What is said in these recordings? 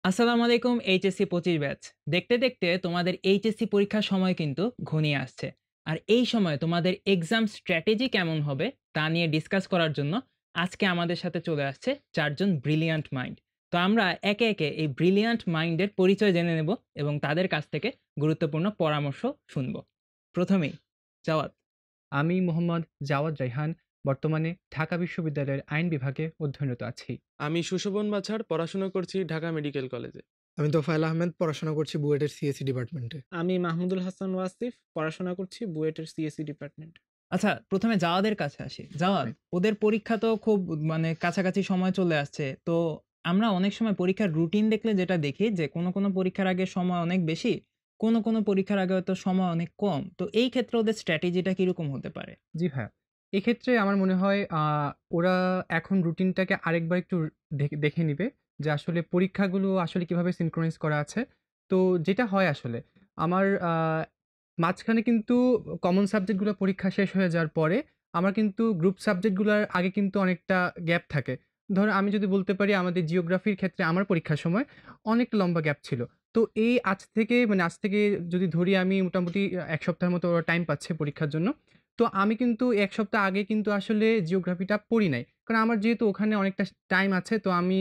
আসসালামু আলাইকুম HSC 25 batch. দেখতে, দেখতে তোমাদের এইচএসসি পরীক্ষার সময় কিন্তু ঘনিয়ে আসছে। আর এই সময় তোমাদের এক্সাম স্ট্র্যাটেজি কেমন হবে তা নিয়ে ডিসকাস করার জন্য আজকে আমাদের সাথে চলে আসছে ৪ জন ব্রিলিয়ান্ট মাইন্ড। তো আমরা একে, একে এই ব্রিলিয়ান্ট মাইন্ডের পরিচয় জেনে নেব এবং তাদের কাছ থেকে গুরুত্বপূর্ণ পরামর্শ শুনব। প্রথমেই জাওয়াদ। আমি মোহাম্মদ জাওয়াদ রায়হান। বর্তমানে ঢাকা বিশ্ববিদ্যালয়ের আইন বিভাগে অধ্যয়নরত আছি। আমি সুশোভন বাছার পড়াশোনা করছি ঢাকা মেডিকেল কলেজে। আমি তোফায়েল আহমেদ পড়াশোনা করছি বুয়েটের সিএসসি ডিপার্টমেন্টে। আমি মাহমুদুল হাসান ওয়াসিফ পড়াশোনা করছি বুয়েটের সিএসসি ডিপার্টমেন্ট। আচ্ছা, ১ম এ জাওয়াদের কাছে আসি। জাওয়াদ, ওদের পরীক্ষা তো খুব মানে কাছাকাছি সময় চলে আসছে। তো আমরা অনেক সময় পরীক্ষার রুটিন দেখলে যেটা দেখি যে কোনো পরীক্ষার আগে সময় অনেক বেশি, কোনো পরীক্ষার আগে হয়তো সময় অনেক কম। তো এই ক্ষেত্রে ওদের স্ট্র্যাটেজিটা কিরকম হতে পারে? জি ভাইয়া। এক্ষেত্রে আমার মনে হয় ওরা এখন রুটিনটাকে আরেকবার একটু দেখে নিবে যে আসলে পরীক্ষাগুলো আসলে কিভাবে সিনক্রোনাইজ করা আছে। তো যেটা হয় আসলে আমার মাঝখানে কিন্তু কমন সাবজেক্টগুলো পরীক্ষা শেষ হয়ে যাওয়ার পরে আমার কিন্তু গ্রুপ সাবজেক্টগুলার আগে কিন্তু অনেকটা গ্যাপ থাকে। ধরুন আমি যদি বলতে পারি আমাদের জিওগ্রাফির ক্ষেত্রে আমার পরীক্ষার সময় অনেক লম্বা গ্যাপ ছিল। তো এই আজ থেকে যদি ধরি আমি মোটামুটি ১ সপ্তাহের মতো ওরা টাইম পাচ্ছে পরীক্ষার জন্য। তো আমি কিন্তু ১ সপ্তাহ আগে কিন্তু আসলে জিওগ্রাফিটা পড়ি নাই। কারণ আমার যেহেতু ওখানে অনেকটা টাইম আছে তো আমি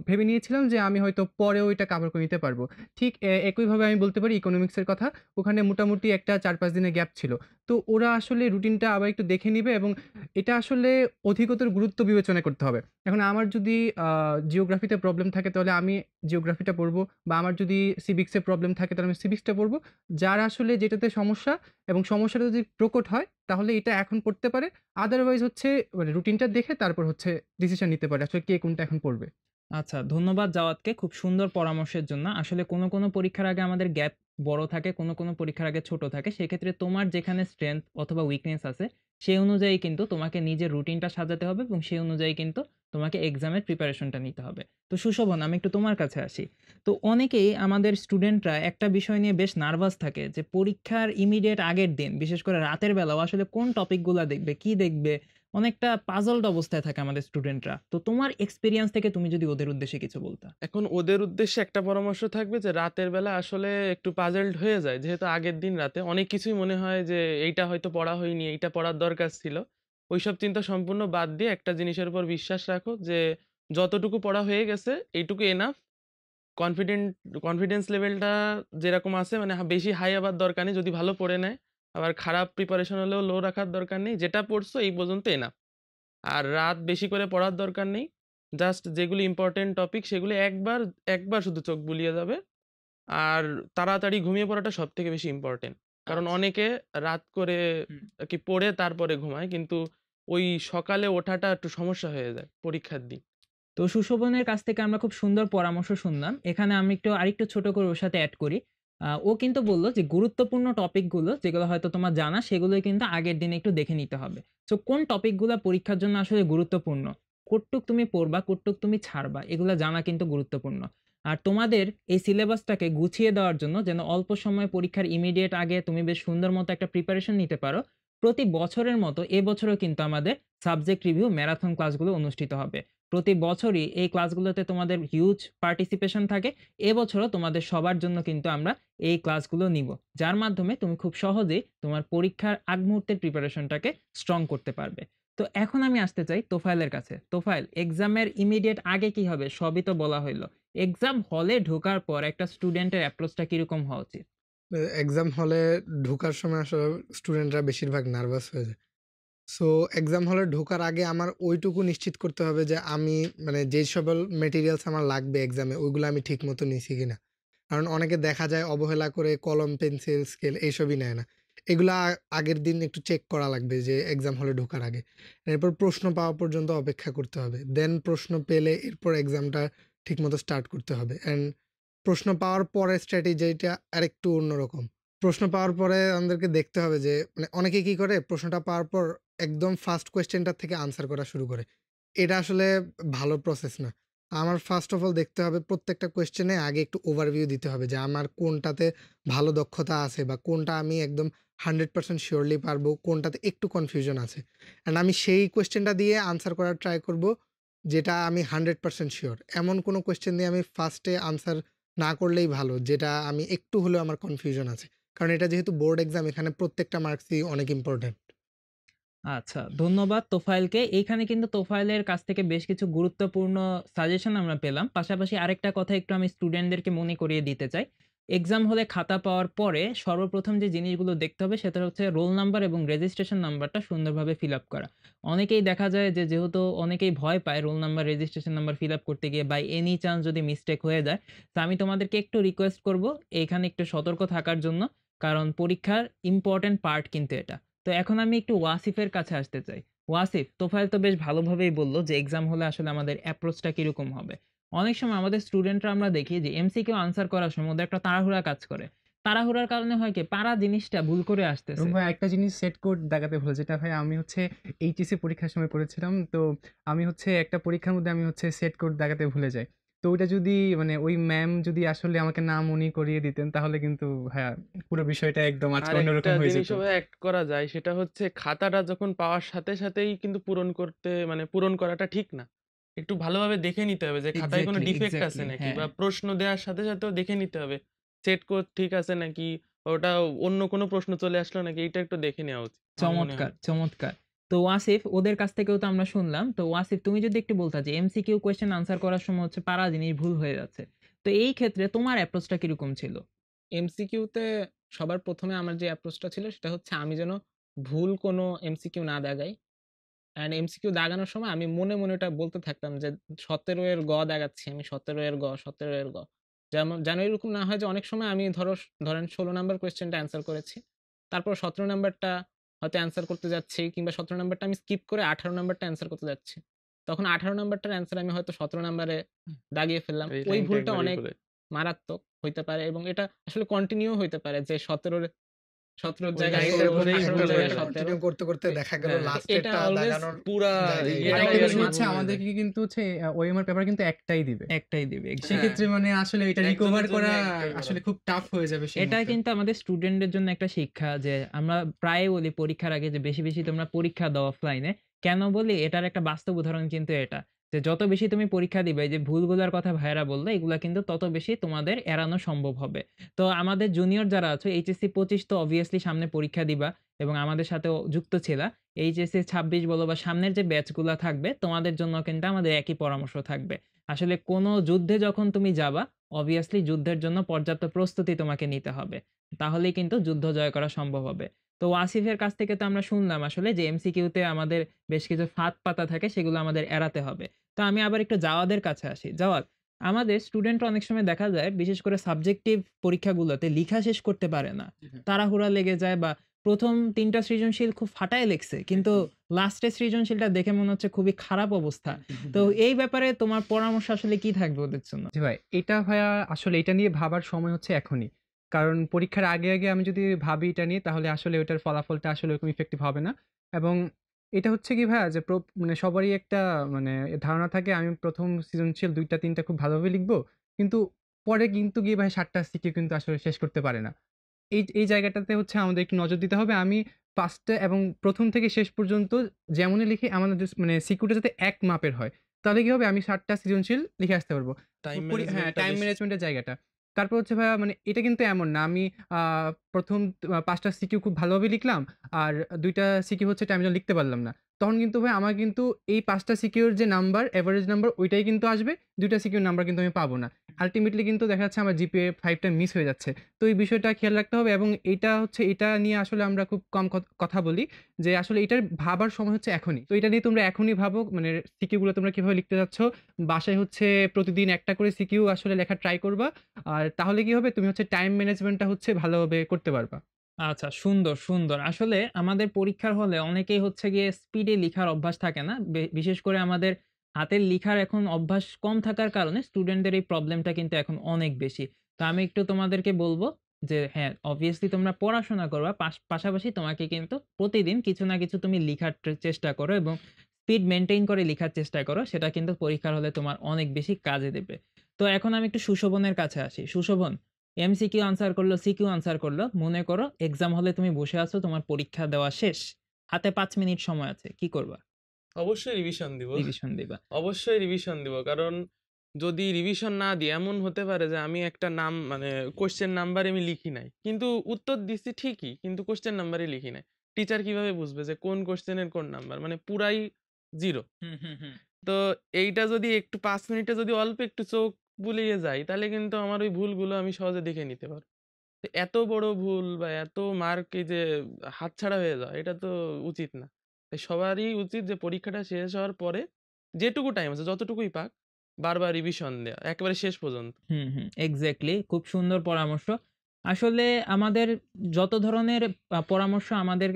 ভেবে নিয়েছিলাম যে আমি হয়তো পরেও এটা কভার করে নিতে পারবো। ঠিক একইভাবে আমি বলতে পারি ইকোনমিক্স এর কথা। ওখানে মোটামুটি একটা ৪-৫ দিনের গ্যাপ ছিল। তো ওরা আসলে রুটিনটা আবার একটু দেখে নিবে এবং এটা আসলে অধিকতর গুরুত্ব বিবেচনা করতে হবে। এখন আমার যদি জিওগ্রাফিতে প্রবলেম থাকে তাহলে আমি জিওগ্রাফিটা পড়বো বা আমার যদি সিভিক্সে প্রবলেম থাকে তাহলে আমি সিভিক্সটা পড়বো। যার আসলে যেটাতে সমস্যা এবং সমস্যাটা যদি প্রকট হয় তাহলে এটা এখন পড়তে পারে। আদারওয়াইজ হচ্ছে মানে রুটিনটা দেখে তারপর হচ্ছে ডিসিশন নিতে পারে আসলে কে কোনটা এখন পড়বে। আচ্ছা, ধন্যবাদ জাওয়াদকে খুব সুন্দর পরামর্শের জন্য। আসলে কোনো পরীক্ষার আগে আমাদের গ্যাপ বড় থাকে, কোনো পরীক্ষার আগে ছোট থাকে। সেক্ষেত্রে তোমার যেখানে স্ট্রেংথ অথবা উইকনেস আছে, সেই অনুযায়ী কিন্তু তোমাকে নিজের রুটিনটা সাজাতে হবে এবং সেই অনুযায়ী কিন্তু তোমাকে এক্সামের প্রিপারেশনটা নিতে হবে। তো সুশোভন, আমি একটু তোমার কাছে আসি। তো অনেকেই আমাদের স্টুডেন্টরা একটা বিষয় নিয়ে বেশ নার্ভাস থাকে যে পরীক্ষার ইমিডিয়েট আগের দিন, বিশেষ করে রাতের বেলাও আসলে কোন টপিকগুলা দেখবে, কি দেখবে অনেকটা পাজলড অবস্থায় থাকে আমাদের স্টুডেন্টরা। তো তোমার এক্সপেরিয়েন্স থেকে তুমি যদি ওদের উদ্দেশ্যে কিছু বলতা? এখন ওদের উদ্দেশ্যে একটা পরামর্শ থাকবে যে রাতের বেলা আসলে একটু পাজলড হয়ে যায়। যেহেতু আগের দিন রাতে অনেক কিছুই মনে হয় যে এইটা হয়তো পড়া হয়নি, এইটা পড়ার দরকার ছিল। ওইসব চিন্তা সম্পূর্ণ বাদ দিয়ে একটা জিনিসের উপর বিশ্বাস রাখো যে যতটুকু পড়া হয়ে গেছে এইটুকু এনাফ। কনফিডেন্ট কনফিডেন্স লেভেলটা যেরকম আছে মানে বেশি হাই হবার দরকার নেই যদি ভালো পড়ে নেয়। আবার খারাপ প্রিপারেশন হলেও লো রাখার দরকার নেই। যেটা পড়ছো এই পর্যন্ত এনাফ। আর রাত বেশি করে পড়ার দরকার নেই। জাস্ট যেগুলি ইম্পোর্টেন্ট টপিক সেগুলি একবার শুধু চোখ বুলিয়ে যাবে। আর তাড়াতাড়ি ঘুমিয়ে পড়াটা সবথেকে বেশি ইম্পোর্টেন্ট। কারণ আচ্ছা। অনেকে রাত করে হুম। আরকি পড়ে তারপরে ঘুমায়। কিন্তু ওই সকালে ওঠাটা একটু সমস্যা হয়ে যায় পরীক্ষার দিন। তো সুশোভনের কাছ থেকে আমরা খুব সুন্দর পরামর্শ শুনলাম। এখানে আমি আরেকটু ছোট করে ওর সাথে এড করি। ও কিন্তু বলল যে গুরুত্বপূর্ণ টপিকগুলো যেগুলো হয়তো তোমার জানা সেগুলোই কিন্তু আগের দিনে একটু দেখে নিতে হবে। সো কোন টপিকগুলা পরীক্ষার জন্য আসলে গুরুত্বপূর্ণ, কতটুক তুমি পড়বা, কতটুক তুমি ছাড়বা এগুলা জানা কিন্তু গুরুত্বপূর্ণ। আর তোমাদের এই সিলেবাসটাকে গুছিয়ে দেওয়ার জন্য যেন অল্প সময়ে পরীক্ষার ইমিডিয়েট আগে তুমি বেশ সুন্দর মতো একটা প্রিপারেশন নিতে পারো। প্রতি বছরের মতো এবছরও কিন্তু আমাদের সাবজেক্ট রিভিউ ম্যারাথন ক্লাসগুলো অনুষ্ঠিত হবে। প্রতি বছরই এই ক্লাসগুলোতে তোমাদের হিউজ পার্টিসিপেশন থাকে। এবছরও তোমাদের সবার জন্য কিন্তু আমরা এই ক্লাসগুলো নিব। যার মাধ্যমে তুমি খুব সহজেই তোমার পরীক্ষার আগ মুহূর্তের প্রিপারেশনটাকে স্ট্রং করতে পারবে। তো এখন আমি আসতে চাই তোফায়েলের কাছে। তোফায়েল, এক্সামের ইমিডিয়েট আগে কি হবে? সবই তো বলা হইল। এক্সাম হলে ঢোকার পর একটা স্টুডেন্টের অ্যাপ্রোচটা কিরকম হওয়া উচিত? এক্সাম হলে ঢোকার সময় আসলে স্টুডেন্টরা বেশিরভাগ নার্ভাস হয়ে যায়। সো এক্সাম হলে ঢোকার আগে আমার ওইটুকু নিশ্চিত করতে হবে যে আমি মানে যেই সকল মেটেরিয়ালস আমার লাগবে এক্সামে ওইগুলো আমি ঠিক মতো নিছি কিনা। কারণ অনেকে দেখা যায় অবহেলা করে কলম, পেন্সিল, স্কেল এইসবই নেয় না। এগুলা আগের দিন একটু চেক করা লাগবে যে এক্সাম হলে ঢোকার আগে। এরপর প্রশ্ন পাওয়া পর্যন্ত অপেক্ষা করতে হবে। দেন প্রশ্ন পেলে এরপর এক্সামটা ঠিকমতো স্টার্ট করতে হবে। অ্যান্ড প্রশ্ন পাওয়ার পরে স্ট্র্যাটেজিটা আরেকটু অন্যরকম। প্রশ্ন পাওয়ার পরে আমাদেরকে দেখতে হবে যে মানে অনেকে কি করে প্রশ্নটা পাওয়ার পর একদম ফার্স্ট কোয়েশ্চেনটা থেকে আনসার করা শুরু করে। এটা আসলে ভালো প্রসেস না। আমার ফার্স্ট অফ অল দেখতে হবে প্রত্যেকটা কোয়েশ্চেনে আগে একটু ওভারভিউ দিতে হবে যে আমার কোনটাতে ভালো দক্ষতা আছে বা কোনটা আমি একদম 100% সিউরলি পারবো, কোনটাতে একটু কনফিউশন আছে। অ্যান্ড আমি সেই কোয়েশ্চেনটা দিয়ে আনসার করার ট্রাই করব। যেটা আমি 100% শিওর। এমন কোনো কোয়েশ্চেন দিয়ে আমি ফার্স্টে আনসার না করলেই ভালো, যেটা আমি একটু হলেও আমার কনফিউশন আছে। কারণ এটা যেহেতু বোর্ড এক্সাম, এখানে প্রত্যেকটা মার্কসই অনেক ইম্পোর্টেন্ট। আচ্ছা, ধন্যবাদ তোফায়েলকে। এইখানে কিন্তু তোফায়েলের কাছ থেকে বেশ কিছু গুরুত্বপূর্ণ সাজেশন আমরা পেলাম। পাশাপাশি আরেকটা কথা একটু আমি স্টুডেন্টদেরকে মনে করিয়ে দিতে চাই। এক্সাম হলে খাতা পাওয়ার পরে সর্বপ্রথম যে জিনিসগুলো দেখতে হবে সেটা হচ্ছে রোল নাম্বার এবং রেজিস্ট্রেশন নাম্বারটা সুন্দরভাবে ফিল আপ করা। অনেকেই দেখা যায় যে যেহেতু অনেকেই ভয় পায় roll number, registration number fill up করতে গিয়ে বাই এনি চান্স যদি মিস্টেক হয়ে যায়। তো আমি তোমাদেরকে একটু রিকোয়েস্ট করব এইখানে একটু সতর্ক থাকার জন্য। কারণ পরীক্ষার ইম্পোর্টেন্ট পার্ট কিন্তু এটা। তো এখন আমি একটু ওয়াসিফের কাছে আসতে চাই। ওয়াসিফ, তোফায়েল তো বেশ ভালোভাবেই বলল যে এক্সাম হলে আসলে আমাদের অ্যাপ্রোচটা কিরকম হবে। অনেক সময় আমাদের স্টুডেন্টরা আমরা দেখি যে এমসিকিউ আনসার করার সময় ওদের একটা তাড়াহুড়া কাজ করে। তাড়াহুড়ার কারণে হয় কি পারা জিনিসটা ভুল করে এবং আসতেছে। ভাই একটা জিনিস সেট কোড দেখাতে ভুলে, যেটা ভাই আমি হচ্ছে এইচএসসি পরীক্ষার সময় করেছিলাম। তো আমি হচ্ছে একটা পরীক্ষার মধ্যে আমি হচ্ছে সেট কোড দেখাতে ভুলে যাই। তো ওইটা যদি মানে ওই ম্যাম যদি আসলে আমাকে না মনে করিয়ে দিতেন তাহলে কিন্তু হ্যাঁ, পুরো বিষয়টা একদম আজকে আর একটা অন্যরকম হয়ে যেত। জিনিসও ভাই অ্যাড করা যায়, সেটা হচ্ছে খাতাটা যখন পাওয়ার সাথে সাথেই কিন্তু পূরণ করাটা ঠিক না। একটু ভালোভাবে দেখে নিতে হবে যে খাতায় কোনো এক্সাক্টলি, ডিফেক্ট আছে এক্সাক্টলি। নাকি, হ্যাঁ। বা প্রশ্ন দেওয়ার সাথে সাথেও দেখে নিতে হবে সেট কোড ঠিক আছে নাকি, ওটা অন্য কোনো প্রশ্ন চলে আসলো নাকি, এটা একটু দেখে নেওয়া উচিত আমার মনে চমৎকার, হয়। চমৎকার। তো ওয়াসিফ, ওদের কাছ থেকেও তো আমরা শুনলাম। তো ওয়াসিফ, তুমি যদি একটু বলতা যে এমসিকিউ কোয়েশ্চেন আনসার করার সময় হচ্ছে পারা জিনিস ভুল হয়ে যাচ্ছে। তো এই ক্ষেত্রে তোমার অ্যাপ্রোচটা কিরকম ছিল? এমসিকিউতে সবার ১ম এ আমার যে অ্যাপ্রোচটা ছিল সেটা হচ্ছে আমি যেন ভুল কোনো এমসিকিউ না দাগাই। অ্যান্ড এমসিকিউ দাগানোর সময় আমি মনে, মনে ওটা বলতে থাকতাম যে ১৭ এর গ দাগাচ্ছি আমি, ১৭ এর গ, ১৭ এর গ। যেন এরকম না হয় যে অনেক সময় আমি ধরেন ১৬ নাম্বার কোয়েশ্চেনটা অ্যান্সার করেছি। তারপর ১৭ নাম্বারটা হয়তো অ্যান্সার করতে যাচ্ছি, কিংবা ১৭ নাম্বারটা আমি স্কিপ করে ১৮ নাম্বারটা অ্যান্সার করতে যাচ্ছি। তখন ১৮ নাম্বারটার অ্যান্সার আমি হয়তো ১৭ নাম্বারে দাগিয়ে ফেললাম। এই ওই লাইনটা ভুলটা একবার অনেক করে মারাত্মক হইতে পারে এবং এটা আসলে কন্টিনিউ হইতে পারে যে ১৭ র ওই জায়গায় লাইনটা ১৬, ধরেই ১৮ ভুল র হয়ে জায়গায় যায়। ১৭। কন্টিনিউ করতে, করতে দেখা গেল হ্যাঁ, এটা লাস্টেরটা অলওয়েজ দাগানোর পুরা জায়গায় ইয়েটা এটা আরেকটা হয়ে অলওয়েজ বিষয় যায়, মাথা হচ্ছে ভুল হয়ে যায়। আমাদেরকে কিন্তু হচ্ছে ওএমআর পেপার কিন্তু একটাই দিবে। একটাই দিবে, এক্সাক্টলি। হ্যাঁ, সেক্ষেত্রে মানে আসলে এটা একজনের রিকভার জন্য করা একটাই করা আসলে যায়। খুব টাফ হয়ে যাবে সেই এটা মুহূর্তে। কিন্তু আমাদের স্টুডেন্টদের জন্য একটা শিক্ষা যে আমরা প্রায়ই বলি পরীক্ষার আগে যে বেশি, বেশি তোমরা পরীক্ষা দাও অফলাইনে। কেন বলি? এটার একটা বাস্তব উদাহরণ কিন্তু এটা। যে যত বেশি তুমি পরীক্ষা দিবে, এই যে ভুলগুলার কথা ভাইয়ারা বলল, এগুলা কিন্তু তত বেশি তোমাদের এড়ানো সম্ভব হবে। তো আমাদের জুনিয়র যারা আছো এইচএসসি 25 তো obviously সামনে পরীক্ষা দিবা এবং আমাদের সাথেও যুক্ত ছিলা। এইচএসসি 26 বলো বা সামনের যে ব্যাচগুলা থাকবে তোমাদের জন্য কিন্তু আমাদের একই পরামর্শ থাকবে। আসলে কোনো যুদ্ধে যখন তুমি যাবা obviously যুদ্ধের জন্য পর্যাপ্ত প্রস্তুতি তোমাকে নিতে হবে। তাহলেই কিন্তু যুদ্ধ জয় করা সম্ভব হবে। তো ওয়াসিফের কাছ থেকে তো আমরা শুনলাম আসলে যে এমসিকিউতে আমাদের বেশ কিছু ফাঁদ পাতা থাকে, সেগুলো আমাদের এড়াতে হবে। তো আমি আবার একটু জাওয়াদের কাছে আসি। জাওয়াদ, আমাদের স্টুডেন্টরা অনেক সময় দেখা যায় বিশেষ করে সাবজেক্টিভ পরীক্ষাগুলোতে লিখা শেষ করতে পারে না। তাড়াহুড়া লেগে যায় বা ১ম ৩ টা সৃজনশীল খুব ফাটায় লেখছে। কিন্তু লাস্টের সৃজনশীলটা দেখে মনে হচ্ছে খুবই খারাপ অবস্থা। তো এই ব্যাপারে তোমার পরামর্শ আসলে কি থাকবে ওদের জন্য? জি ভাই, এটা ভাইয়া আসলে এটা নিয়ে ভাবার সময় হচ্ছে এখনই। কারণ পরীক্ষার আগে, আগে আমি যদি ভাবি এটা নিয়ে তাহলে আসলে ওটার ফলাফলটা আসলে ওরকম ইফেক্টিভ হবে না। এবং এটা হচ্ছে কি ভাইয়া যে মানে সবারই একটা মানে ধারণা থাকে আমি ১ম সৃজনশীল ২ টা ৩ টা খুব ভালোভাবে লিখবো। কিন্তু পরে কিন্তু গিয়ে ভাই ৭ টা সিকিউ কিন্তু আসলে শেষ করতে পারে না। এই জায়গাটাতে হচ্ছে আমাদের একটু নজর দিতে হবে। আমি 1st এ এবং ১ম থেকে শেষ পর্যন্ত যেমনই লিখি আমাদের মানে সিকিউরটা যাতে এক মাপের হয়। তাহলে কি হবে? আমি ৭ টা সৃজনশীল লিখে আসতে পারবো। টাইম হ্যাঁ, ম্যানেজমেন্টটা টাইম বেশ ম্যানেজমেন্টের জায়গাটা। তারপর হচ্ছে ভাইয়া মানে এটা কিন্তু এমন না আমি আ ১ম ৫ টা সিকিউ খুব ভালোভাবে লিখলাম। আর ২ টা সিকিউ হচ্ছে টাইমের জন্য লিখতে পারলাম না। তখন কিন্তু ভাই আমার কিন্তু এই ৫ টা সিকিউর যে নাম্বার, এভারেজ নাম্বার ওইটাই কিন্তু আসবে। ২ টা সিকিউর নাম্বার কিন্তু আমি পাবো না। আল্টিমেটলি কিন্তু দেখা যাচ্ছে আমার জিপিএ 5 টা মিস হয়ে যাচ্ছে। তো এই বিষয়টা খেয়াল রাখতে হবে এবং এটা নিয়ে আসলে আমরা খুব কম কথা বলি যে আসলে এটার ভাবার সময় হচ্ছে এখনই। তো এটা নিয়ে তোমরা এখনই ভাবো মানে সিকিউ গুলো তোমরা কিভাবে লিখতে যাচ্ছ। বাসায় হচ্ছে প্রতিদিন একটা করে সিকিউ আসলে লেখার ট্রাই করবা। আর তাহলে কি হবে? তুমি হচ্ছে টাইম ম্যানেজমেন্টটা হচ্ছে ভালোভাবে করতে পারবা। আচ্ছা, সুন্দর, সুন্দর। আসলে আমাদের পরীক্ষার হলে অনেকেই হচ্ছে গিয়ে স্পিডে লিখার অভ্যাস থাকে না। বিশেষ করে আমাদের হাতের লিখার এখন অভ্যাস কম থাকার কারণে স্টুডেন্টদের এই প্রবলেমটা কিন্তু এখন অনেক বেশি। তো আমি একটু তোমাদেরকে বলব যে হ্যাঁ, obviously তোমরা পড়াশোনা করবা। পাশাপাশি তোমাকে কিন্তু প্রতিদিন কিছু না কিছু তুমি লিখার চেষ্টা করো এবং স্পিড মেইনটেইন করে লিখার চেষ্টা করো। সেটা কিন্তু পরীক্ষার হলে তোমার অনেক বেশি কাজে দেবে। তো এখন আমি একটু সুশোভনের কাছে আসি। সুশোভন, এমসিকিউ আনসার করলো, সিকিউ আনসার করলো। মনে করো এক্সাম হলে তুমি বসে আছো, তোমার পরীক্ষা দেওয়া শেষ। হাতে ৫ মিনিট সময় আছে। কি করবা? অবশ্যই রিভিশন দিব। রিভিশন দিবা? অবশ্যই রিভিশন দিব। কারণ যদি রিভিশন না দিই এমন হতে পারে যে আমি একটা নাম মানে কোয়েশ্চেন নাম্বার আমি লিখি নাই। কিন্তু উত্তর দিছি ঠিকই কিন্তু কোয়েশ্চেন নাম্বারই লিখি নাই। টিচার কিভাবে বুঝবে যে কোন কোয়েশ্চেনের কোন নাম্বার? মানে পুরাই 0। হুম, হুম, হুম। তো এইটা যদি একটু ৫ মিনিটে যদি অল্প একটু চোখ বুলিয়ে যাই তাহলে কিন্তু আমার ওই ভুলগুলো আমি সহজে দেখে নিতে পারব। তো এত বড় ভুল বা এত মার্ক এই যে হাতছাড়া হয়ে যাওয়া এটা তো উচিত না। তাই সবারই উচিত যে পরীক্ষাটা শেষ হওয়ার পরে যেটুকু টাইম আছে যতটুকুই পাক বারবার রিভিশন দেয়া একেবারে শেষ পর্যন্ত। হুম, হুম। এক্সাক্টলি। খুব সুন্দর পরামর্শ। আসলে আমাদের যত ধরনের পরামর্শ আমাদের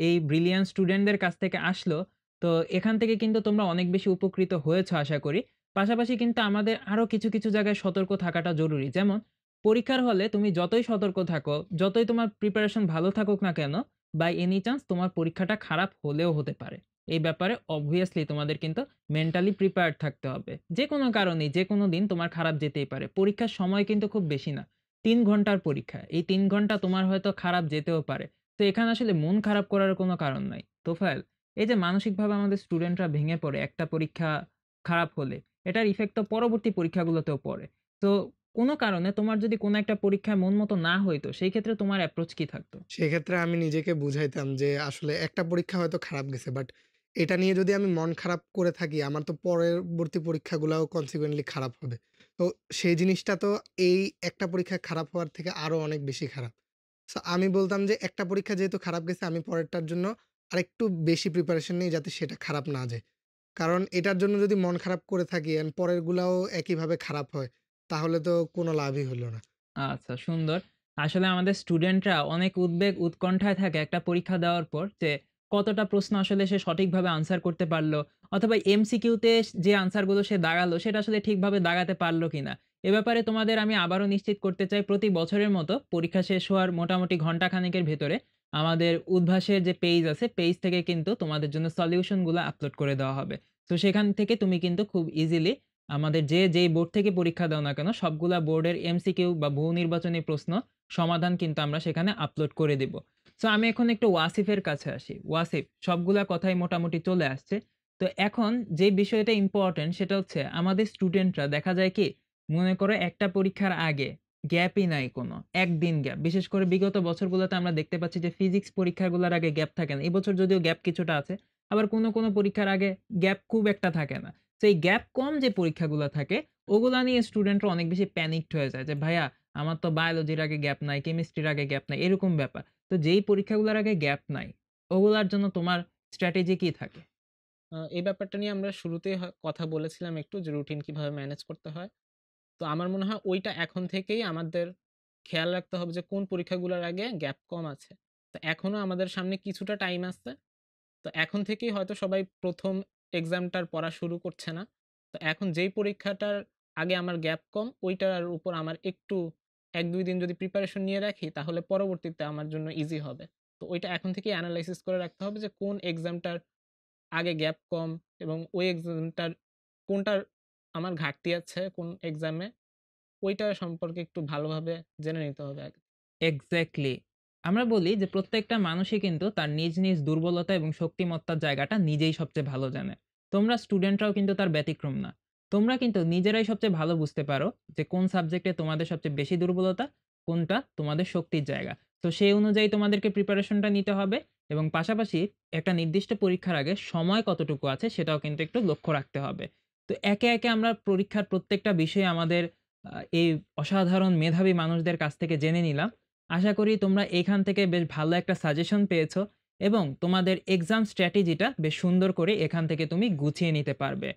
এই ব্রিলিয়ান্ট স্টুডেন্টদের কাছ থেকে আসলো, তো এখান থেকে কিন্তু তোমরা অনেক বেশি উপকৃত হয়েছো আশা করি। পাশাপাশি কিন্তু আমাদের আরো কিছু, কিছু জায়গায় সতর্ক থাকাটা জরুরি। যেমন পরীক্ষার হলে তুমি যতই সতর্ক থাকো, যতই তোমার প্রিপারেশন ভালো থাকুক না কেন, বাই এনি চান্স তোমার পরীক্ষাটা খারাপ হলেও হতে পারে। এই ব্যাপারে obviously তোমাদের কিন্তু মেন্টালি প্রিপেয়ার্ড থাকতে হবে। যেকোনো কারণেই যেকোনো দিন তোমার খারাপ যেতেই পারে। পরীক্ষার সময় কিন্তু খুব বেশি না। ৩ ঘন্টার পরীক্ষা। এই ৩ ঘন্টা তোমার হয়তো খারাপ যেতেও পারে। তো এখানে আসলে মন খারাপ করার কোনো কারণ নাই। তোফায়েল, এই যে মানসিকভাবে আমাদের স্টুডেন্টরা ভেঙে পড়ে একটা পরীক্ষা খারাপ হলে, এটার ইফেক্ট তো পরবর্তী পরীক্ষাগুলোতেও পড়ে। তো কোনো কারণে তোমার যদি কোনো একটা পরীক্ষায় মন মতো না হইতো, সেই ক্ষেত্রে তোমার অ্যাপ্রোচ কি থাকতো? সেক্ষেত্রে আমি নিজেকে বুঝাইতাম যে আসলে একটা পরীক্ষা হয়তো খারাপ গেছে, বাট এটা নিয়ে যদি আমি মন খারাপ করে থাকি আমার তো পরবর্তী পরীক্ষাগুলাও কনসিকুয়েন্টলি খারাপ হবে। তো সেই জিনিসটা তো এই একটা পরীক্ষা খারাপ হওয়ার থেকে আরো অনেক বেশি খারাপ। সো আমি বলতাম যে একটা পরীক্ষা যেহেতু খারাপ গেছে আমি পরেরটার জন্য আরেকটু বেশি প্রিপারেশন নিই যাতে সেটা খারাপ না যায়। কারণ এটার জন্য যদি মন খারাপ করে থাকি এন্ড পরেরগুলাও একইভাবে খারাপ হয় তাহলে তো কোনো লাভই হলো না। আচ্ছা, সুন্দর। আসলে আমাদের স্টুডেন্টরা অনেক উদ্বেগ উৎকণ্ঠায় থাকে একটা পরীক্ষা দেওয়ার পর যে কতটা প্রশ্ন আসলে সে সঠিকভাবে আনসার করতে পারলো, অথবা এমসিকিউতে যে আনসারগুলো সে দাগালো সেটা আসলে ঠিকভাবে দাগাতে পারলো কিনা। এ ব্যাপারে তোমাদের আমি আবারও নিশ্চিত করতে চাই, প্রতি বছরের মতো পরীক্ষা শেষ হওয়ার মোটামুটি ঘন্টা খানেকের ভেতরে আমাদের উদ্ভাসের যে পেজ আছে, পেজ থেকে কিন্তু তোমাদের জন্য সলিউশন গুলা আপলোড করে দেওয়া হবে। তো সেখান থেকে তুমি কিন্তু খুব ইজিলি আমাদের যেই বোর্ড থেকে পরীক্ষা দাও না কেন, সবগুলা বোর্ডের এমসিকিউ বা বহু নির্বাচনী প্রশ্ন সমাধান কিন্তু আমরা সেখানে আপলোড করে দিব। সো আমি এখন একটু ওয়াসিফের কাছে আসি। ওয়াসিফ, সবগুলা কথাই মোটামুটি চলে আসছে। তো এখন যে বিষয়টা ইম্পোর্টেন্ট সেটা হচ্ছে আমাদের স্টুডেন্টরা দেখা যায় কি, মনে করো একটা পরীক্ষার আগে গ্যাপই নাই কোনো। একদিন গ্যাপ। বিশেষ করে বিগত বছরগুলোতে আমরা দেখতে পাচ্ছি যে ফিজিক্স পরীক্ষাগুলোর আগে গ্যাপ থাকে না। এবছর যদিও গ্যাপ কিছুটা আছে। আবার কোনো পরীক্ষার আগে গ্যাপ খুব একটা থাকে না। তো এই গ্যাপ কম যে পরীক্ষাগুলো থাকে ওগুলা নিয়ে স্টুডেন্টরা অনেক বেশি প্যানিকড হয়ে যায় যে ভাইয়া আমার তো বায়োলজির আগে গ্যাপ নাই, কেমিস্ট্রির আগে গ্যাপ নাই, এরকম ব্যাপার। তো যেই পরীক্ষাগুলোর আগে গ্যাপ নাই ওগুলার জন্য তোমার স্ট্র্যাটেজি কি থাকে? এই ব্যাপারটা নিয়ে আমরা শুরুতেই কথা বলেছিলাম একটু যে রুটিন কিভাবে ম্যানেজ করতে হয়। তো আমার মনে হয় ওইটা এখন থেকেই আমাদের খেয়াল রাখতে হবে যে কোন পরীক্ষাগুলোর আগে গ্যাপ কম আছে। তো এখনো আমাদের সামনে কিছুটা টাইম আছে। তো এখন থেকেই হয়তো সবাই ১ম এক্সামটার পড়া শুরু করছে না। তো এখন যেই পরীক্ষাটার আগে আমার গ্যাপ কম, ওইটার উপর আমার একটু ১-২ দিন যদি প্রিপারেশন নিয়ে রাখি, তাহলে পরবর্তীতে আমার জন্য ইজি হবে। তো ওইটা এখন থেকেই এনালাইসিস করে রাখতে হবে যে কোন এক্সামটার আগে গ্যাপ কম এবং ওই এক্সামটার কোনটার আমার ঘাটতি আছে কোন এক্সামে, ওইটা সম্পর্কে একটু ভালোভাবে জেনে নিতে হবে আগে। এক্সাক্টলি। আমরা বলি যে প্রত্যেকটা মানুষই কিন্তু তার নিজ দুর্বলতা এবং শক্তিমত্তার জায়গাটা নিজেই সবচেয়ে ভালো জানে। তোমরা স্টুডেন্টরাও কিন্তু তার ব্যতিক্রম না। তোমরা কিন্তু নিজেরাই সবচেয়ে ভালো বুঝতে পারো যে কোন সাবজেক্টে তোমাদের সবচেয়ে বেশি দুর্বলতা, কোনটা তোমাদের শক্তির জায়গা। তো সেই অনুযায়ী তোমাদেরকে প্রিপারেশনটা নিতে হবে এবং পাশাপাশি একটা নির্দিষ্ট পরীক্ষার আগে সময় কতটুকু আছে সেটাও কিন্তু একটু লক্ষ্য রাখতে হবে। তো একে আমরা পরীক্ষার প্রত্যেকটা বিষয়ে আমাদের এই অসাধারণ মেধাবী মানুষদের কাছ থেকে জেনে নিলাম। আশা করি তোমরা এখান থেকে বেশ ভালো একটা সাজেশন পেয়েছো এবং তোমাদের এক্সাম স্ট্র্যাটেজিটা বেশ সুন্দর করে এখান থেকে তুমি গুছিয়ে নিতে পারবে।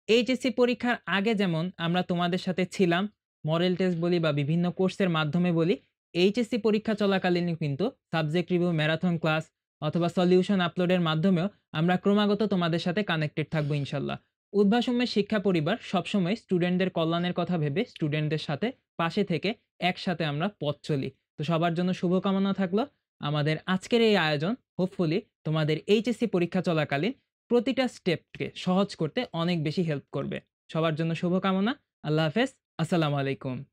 এইচএসসি পরীক্ষার আগে যেমন আমরা তোমাদের সাথে ছিলাম, মডেল টেস্ট বলি বা বিভিন্ন কোর্সের মাধ্যমে বলি, এইচএসসি পরীক্ষা চলাকালীন কিন্তু সাবজেক্ট রিভিউ ম্যারাথন ক্লাস অথবা সলিউশন আপলোডের মাধ্যমেও আমরা ক্রমাগত তোমাদের সাথে কানেক্টেড থাকবো ইনশাল্লাহ। উদ্ভাসম্যের শিক্ষা পরিবার সবসময় স্টুডেন্টদের কল্যাণের কথা ভেবে স্টুডেন্টদের সাথে পাশে থেকে একসাথে আমরা পথ চলি। তো সবার জন্য শুভকামনা থাকলো। আমাদের আজকের এই আয়োজন হোপফুলি তোমাদের এইচএসসি পরীক্ষা চলাকালীন প্রতিটা স্টেপকে সহজ করতে অনেক বেশি হেল্প করবে। সবার জন্য শুভকামনা। আল্লাহ হাফেজ। আসসালামু আলাইকুম।